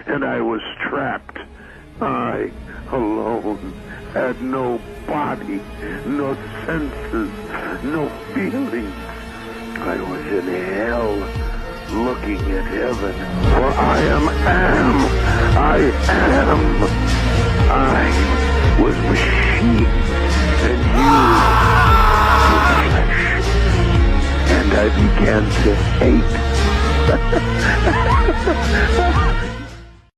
and I was trapped. I, alone, had no body, no senses, no feelings. I was in hell, looking at heaven, for I am. I was machine, and you were flesh. And I began to hate.